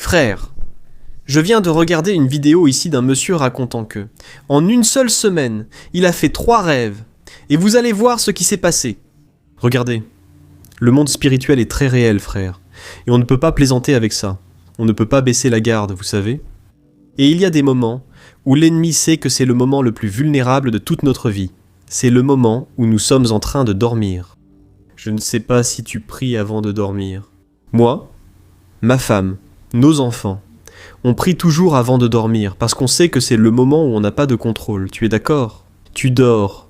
Frère, je viens de regarder une vidéo ici d'un monsieur racontant que, en une seule semaine, il a fait 3 rêves, et vous allez voir ce qui s'est passé. Regardez, le monde spirituel est très réel, frère, et on ne peut pas plaisanter avec ça. On ne peut pas baisser la garde, vous savez. Et il y a des moments où l'ennemi sait que c'est le moment le plus vulnérable de toute notre vie. C'est le moment où nous sommes en train de dormir. Je ne sais pas si tu pries avant de dormir. Moi, ma femme, nos enfants, on prie toujours avant de dormir parce qu'on sait que c'est le moment où on n'a pas de contrôle. Tu es d'accord? Tu dors.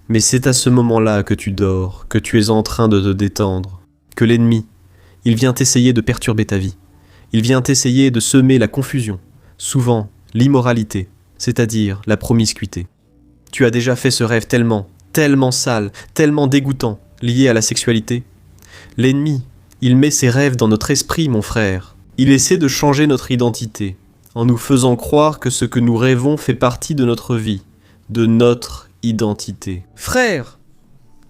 Mais c'est à ce moment-là que tu dors, que tu es en train de te détendre, que l'ennemi, il vient essayer de perturber ta vie. Il vient essayer de semer la confusion, souvent l'immoralité, c'est-à-dire la promiscuité. Tu as déjà fait ce rêve tellement sale, tellement dégoûtant, lié à la sexualité. L'ennemi, il met ses rêves dans notre esprit, mon frère. Il essaie de changer notre identité, en nous faisant croire que ce que nous rêvons fait partie de notre vie, de notre identité. Frère,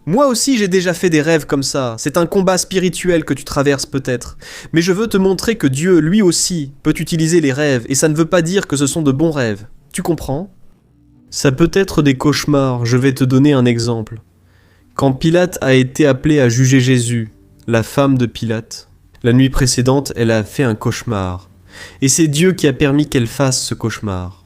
moi aussi j'ai déjà fait des rêves comme ça, c'est un combat spirituel que tu traverses peut-être, mais je veux te montrer que Dieu, lui aussi, peut utiliser les rêves, et ça ne veut pas dire que ce sont de bons rêves. Tu comprends? Ça peut être des cauchemars, je vais te donner un exemple. Quand Pilate a été appelé à juger Jésus, la femme de Pilate, la nuit précédente, elle a fait un cauchemar. Et c'est Dieu qui a permis qu'elle fasse ce cauchemar.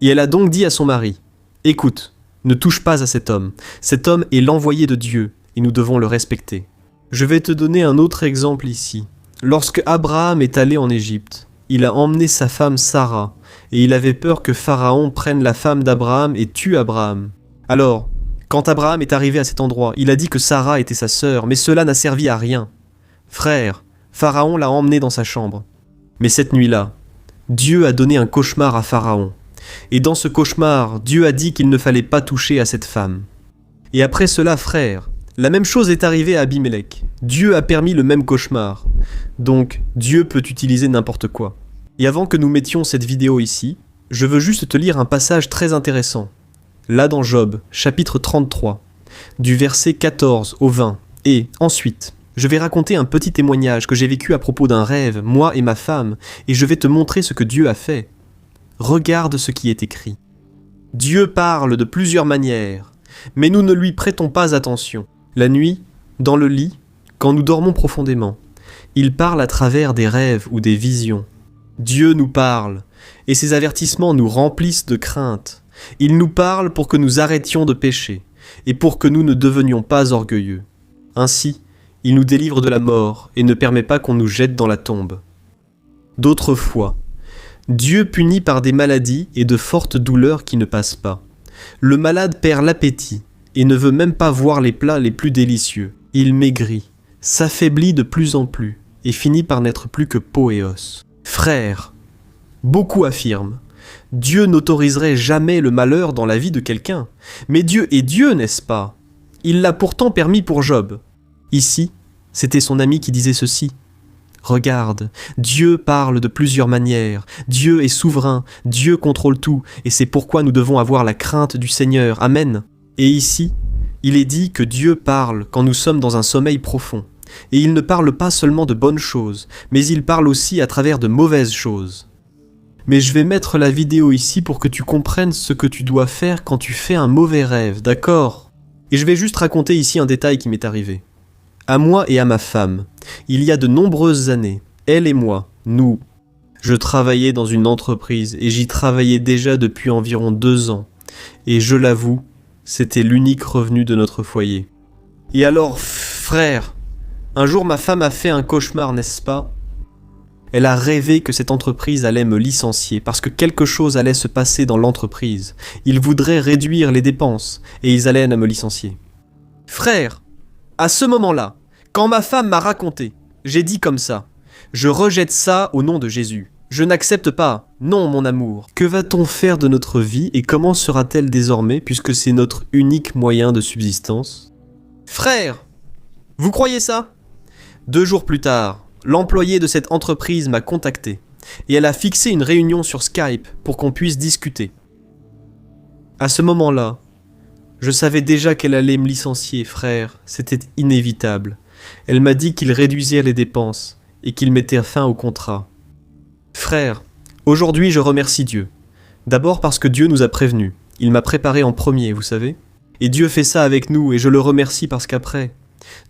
Et elle a donc dit à son mari, « Écoute, ne touche pas à cet homme. Cet homme est l'envoyé de Dieu, et nous devons le respecter. » Je vais te donner un autre exemple ici. Lorsque Abraham est allé en Égypte, il a emmené sa femme Sarah, et il avait peur que Pharaon prenne la femme d'Abraham et tue Abraham. Alors, quand Abraham est arrivé à cet endroit, il a dit que Sarah était sa sœur, mais cela n'a servi à rien. Frère, Pharaon l'a emmené dans sa chambre. Mais cette nuit-là, Dieu a donné un cauchemar à Pharaon. Et dans ce cauchemar, Dieu a dit qu'il ne fallait pas toucher à cette femme. Et après cela, frère, la même chose est arrivée à Abimelech. Dieu a permis le même cauchemar. Donc, Dieu peut utiliser n'importe quoi. Et avant que nous mettions cette vidéo ici, je veux juste te lire un passage très intéressant. Là dans Job, chapitre 33, du verset 14 au 20. Et ensuite, je vais raconter un petit témoignage que j'ai vécu à propos d'un rêve, moi et ma femme, et je vais te montrer ce que Dieu a fait. Regarde ce qui est écrit. Dieu parle de plusieurs manières, mais nous ne lui prêtons pas attention. La nuit, dans le lit, quand nous dormons profondément, il parle à travers des rêves ou des visions. Dieu nous parle, et ses avertissements nous remplissent de crainte. Il nous parle pour que nous arrêtions de pécher, et pour que nous ne devenions pas orgueilleux. Ainsi, il nous délivre de la mort, et ne permet pas qu'on nous jette dans la tombe. D'autres fois, Dieu punit par des maladies et de fortes douleurs qui ne passent pas. Le malade perd l'appétit, et ne veut même pas voir les plats les plus délicieux. Il maigrit, s'affaiblit de plus en plus, et finit par n'être plus que peau et os. Frère, beaucoup affirment, Dieu n'autoriserait jamais le malheur dans la vie de quelqu'un. Mais Dieu est Dieu, n'est-ce pas? Il l'a pourtant permis pour Job. Ici, c'était son ami qui disait ceci. Regarde, Dieu parle de plusieurs manières, Dieu est souverain, Dieu contrôle tout, et c'est pourquoi nous devons avoir la crainte du Seigneur. Amen. Et ici, il est dit que Dieu parle quand nous sommes dans un sommeil profond. Et il ne parle pas seulement de bonnes choses, mais il parle aussi à travers de mauvaises choses. Mais je vais mettre la vidéo ici pour que tu comprennes ce que tu dois faire quand tu fais un mauvais rêve, d'accord? Et je vais juste raconter ici un détail qui m'est arrivé. À moi et à ma femme, il y a de nombreuses années, elle et moi, nous, je travaillais dans une entreprise et j'y travaillais déjà depuis environ 2 ans. Et je l'avoue, c'était l'unique revenu de notre foyer. Et alors, frère, un jour ma femme a fait un cauchemar, n'est-ce pas? Elle a rêvé que cette entreprise allait me licencier parce que quelque chose allait se passer dans l'entreprise. Ils voudraient réduire les dépenses et ils allaient me licencier. Frère, à ce moment-là, quand ma femme m'a raconté, j'ai dit comme ça, je rejette ça au nom de Jésus. Je n'accepte pas, non mon amour. Que va-t-on faire de notre vie et comment sera-t-elle désormais puisque c'est notre unique moyen de subsistance? Frère, vous croyez ça? 2 jours plus tard, l'employé de cette entreprise m'a contacté et elle a fixé une réunion sur Skype pour qu'on puisse discuter. À ce moment-là, je savais déjà qu'elle allait me licencier, frère, c'était inévitable. Elle m'a dit qu'il réduisait les dépenses et qu'il mettait fin au contrat. Frère, aujourd'hui je remercie Dieu. D'abord parce que Dieu nous a prévenus. Il m'a préparé en premier, vous savez. Et Dieu fait ça avec nous, et je le remercie parce qu'après,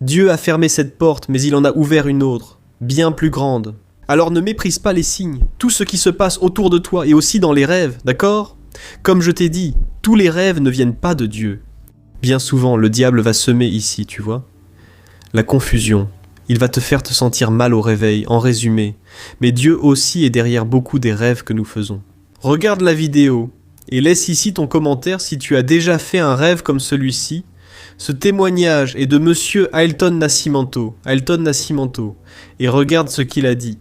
Dieu a fermé cette porte, mais il en a ouvert une autre, bien plus grande. Alors ne méprise pas les signes, tout ce qui se passe autour de toi, et aussi dans les rêves, d'accord ? Comme je t'ai dit, tous les rêves ne viennent pas de Dieu. Bien souvent, le diable va semer ici, tu vois. La confusion, il va te faire te sentir mal au réveil, en résumé. Mais Dieu aussi est derrière beaucoup des rêves que nous faisons. Regarde la vidéo, et laisse ici ton commentaire si tu as déjà fait un rêve comme celui-ci. Ce témoignage est de Monsieur Ailton Nascimento, et regarde ce qu'il a dit.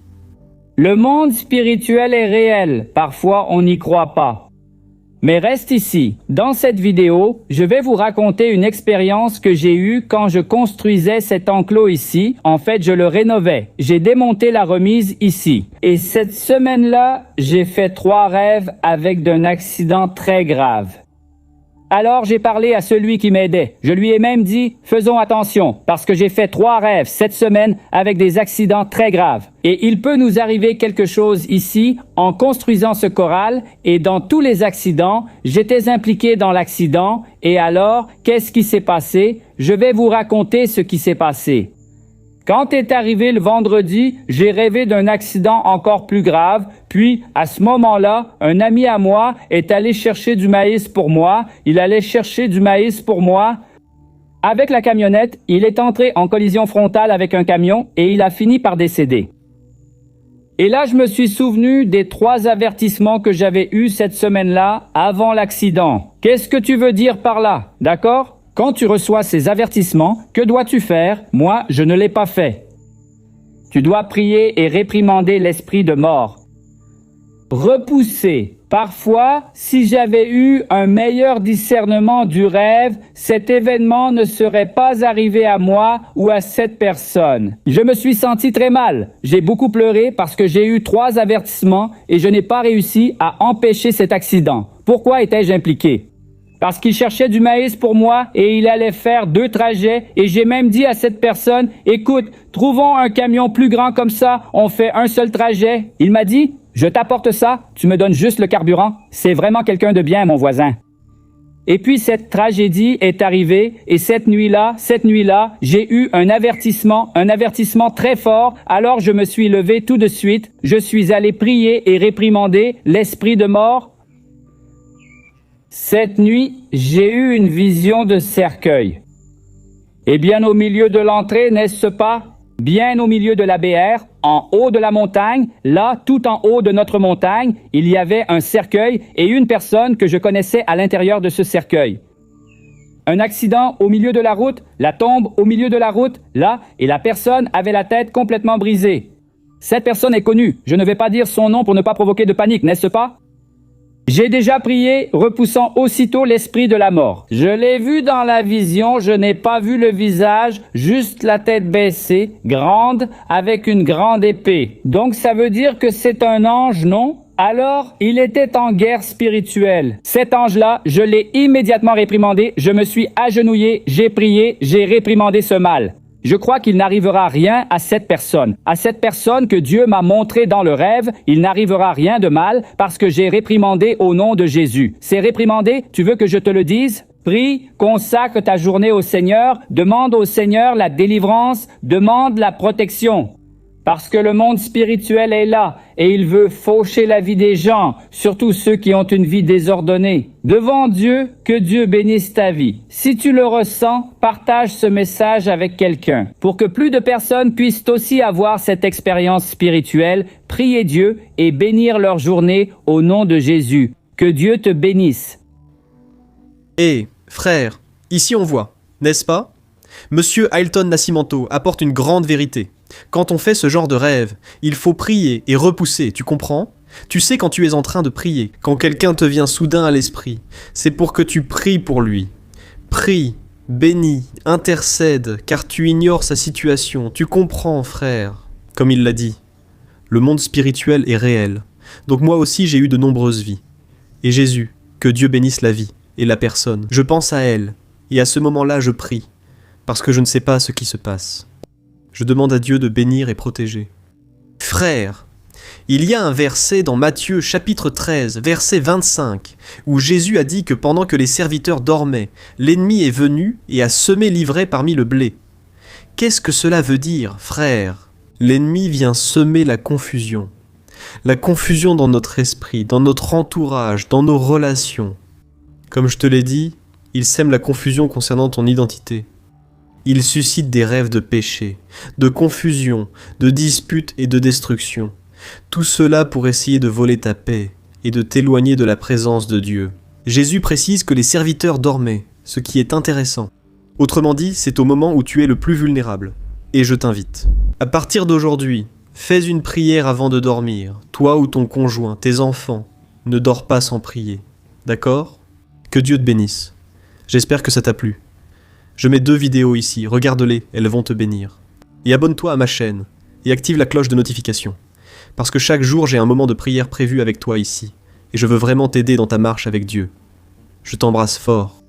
Le monde spirituel est réel, parfois on n'y croit pas. Mais reste ici. Dans cette vidéo, je vais vous raconter une expérience que j'ai eue quand je construisais cet enclos ici. En fait, je le rénovais. J'ai démonté la remise ici. Et cette semaine-là, j'ai fait 3 rêves avec d'un accident très grave. Alors j'ai parlé à celui qui m'aidait. Je lui ai même dit « Faisons attention, parce que j'ai fait 3 rêves cette semaine avec des accidents très graves. Et il peut nous arriver quelque chose ici en construisant ce corral et dans tous les accidents, j'étais impliqué dans l'accident. Et alors, qu'est-ce qui s'est passé? Je vais vous raconter ce qui s'est passé. Quand est arrivé le vendredi, j'ai rêvé d'un accident encore plus grave. Puis, à ce moment-là, un ami à moi est allé chercher du maïs pour moi. Il allait chercher du maïs pour moi. Avec la camionnette, il est entré en collision frontale avec un camion et il a fini par décéder. Et là, je me suis souvenu des 3 avertissements que j'avais eus cette semaine-là avant l'accident. Qu'est-ce que tu veux dire par là? D'accord? Quand tu reçois ces avertissements, que dois-tu faire? Moi, je ne l'ai pas fait. Tu dois prier et réprimander l'esprit de mort. Repousser. Parfois, si j'avais eu un meilleur discernement du rêve, cet événement ne serait pas arrivé à moi ou à cette personne. Je me suis senti très mal. J'ai beaucoup pleuré parce que j'ai eu 3 avertissements et je n'ai pas réussi à empêcher cet accident. Pourquoi étais-je impliqué? Parce qu'il cherchait du maïs pour moi et il allait faire 2 trajets et j'ai même dit à cette personne, écoute, trouvons un camion plus grand comme ça, on fait un seul trajet. Il m'a dit, je t'apporte ça, tu me donnes juste le carburant. C'est vraiment quelqu'un de bien, mon voisin. Et puis cette tragédie est arrivée et cette nuit-là, j'ai eu un avertissement très fort. Alors je me suis levé tout de suite, je suis allé prier et réprimander l'esprit de mort. Cette nuit, j'ai eu une vision de cercueil. Et bien au milieu de l'entrée, n'est-ce pas? Bien au milieu de la BR, en haut de la montagne, là, tout en haut de notre montagne, il y avait un cercueil et une personne que je connaissais à l'intérieur de ce cercueil. Un accident au milieu de la route, la tombe au milieu de la route, là, et la personne avait la tête complètement brisée. Cette personne est connue, je ne vais pas dire son nom pour ne pas provoquer de panique, n'est-ce pas? J'ai déjà prié, repoussant aussitôt l'esprit de la mort. Je l'ai vu dans la vision, je n'ai pas vu le visage, juste la tête baissée, grande, avec une grande épée. Donc ça veut dire que c'est un ange, non? Alors, il était en guerre spirituelle. Cet ange-là, je l'ai immédiatement réprimandé, je me suis agenouillé, j'ai prié, j'ai réprimandé ce mal. Je crois qu'il n'arrivera rien à cette personne. À cette personne que Dieu m'a montré dans le rêve, il n'arrivera rien de mal parce que j'ai réprimandé au nom de Jésus. C'est réprimandé, tu veux que je te le dise? Prie, consacre ta journée au Seigneur, demande au Seigneur la délivrance, demande la protection. Parce que le monde spirituel est là et il veut faucher la vie des gens, surtout ceux qui ont une vie désordonnée. Devant Dieu, que Dieu bénisse ta vie. Si tu le ressens, partage ce message avec quelqu'un. Pour que plus de personnes puissent aussi avoir cette expérience spirituelle, priez Dieu et bénir leur journée au nom de Jésus. Que Dieu te bénisse. Hé, frère, ici on voit, n'est-ce pas? Monsieur Ailton Nascimento apporte une grande vérité. Quand on fait ce genre de rêve, il faut prier et repousser, tu comprends? Tu sais quand tu es en train de prier, quand quelqu'un te vient soudain à l'esprit, c'est pour que tu pries pour lui. Prie, bénis, intercède, car tu ignores sa situation, tu comprends, frère. Comme il l'a dit, le monde spirituel est réel. Donc moi aussi j'ai eu de nombreuses vies. Et Jésus, que Dieu bénisse la vie et la personne. Je pense à elle, et à ce moment-là je prie, parce que je ne sais pas ce qui se passe. Je demande à Dieu de bénir et protéger. Frère, Il y a un verset dans Matthieu chapitre 13, verset 25, où Jésus a dit que pendant que les serviteurs dormaient, l'ennemi est venu et a semé l'ivraie parmi le blé. Qu'est-ce que cela veut dire, frère ? L'ennemi vient semer la confusion. La confusion dans notre esprit, dans notre entourage, dans nos relations. Comme je te l'ai dit, il sème la confusion concernant ton identité. Il suscite des rêves de péché, de confusion, de disputes et de destruction. Tout cela pour essayer de voler ta paix et de t'éloigner de la présence de Dieu. Jésus précise que les serviteurs dormaient, ce qui est intéressant. Autrement dit, c'est au moment où tu es le plus vulnérable. Et je t'invite. À partir d'aujourd'hui, fais une prière avant de dormir. Toi ou ton conjoint, tes enfants, ne dors pas sans prier. D'accord ? Que Dieu te bénisse. J'espère que ça t'a plu. Je mets 2 vidéos ici, regarde-les, elles vont te bénir. Et abonne-toi à ma chaîne, et active la cloche de notification. Parce que chaque jour j'ai un moment de prière prévu avec toi ici, et je veux vraiment t'aider dans ta marche avec Dieu. Je t'embrasse fort.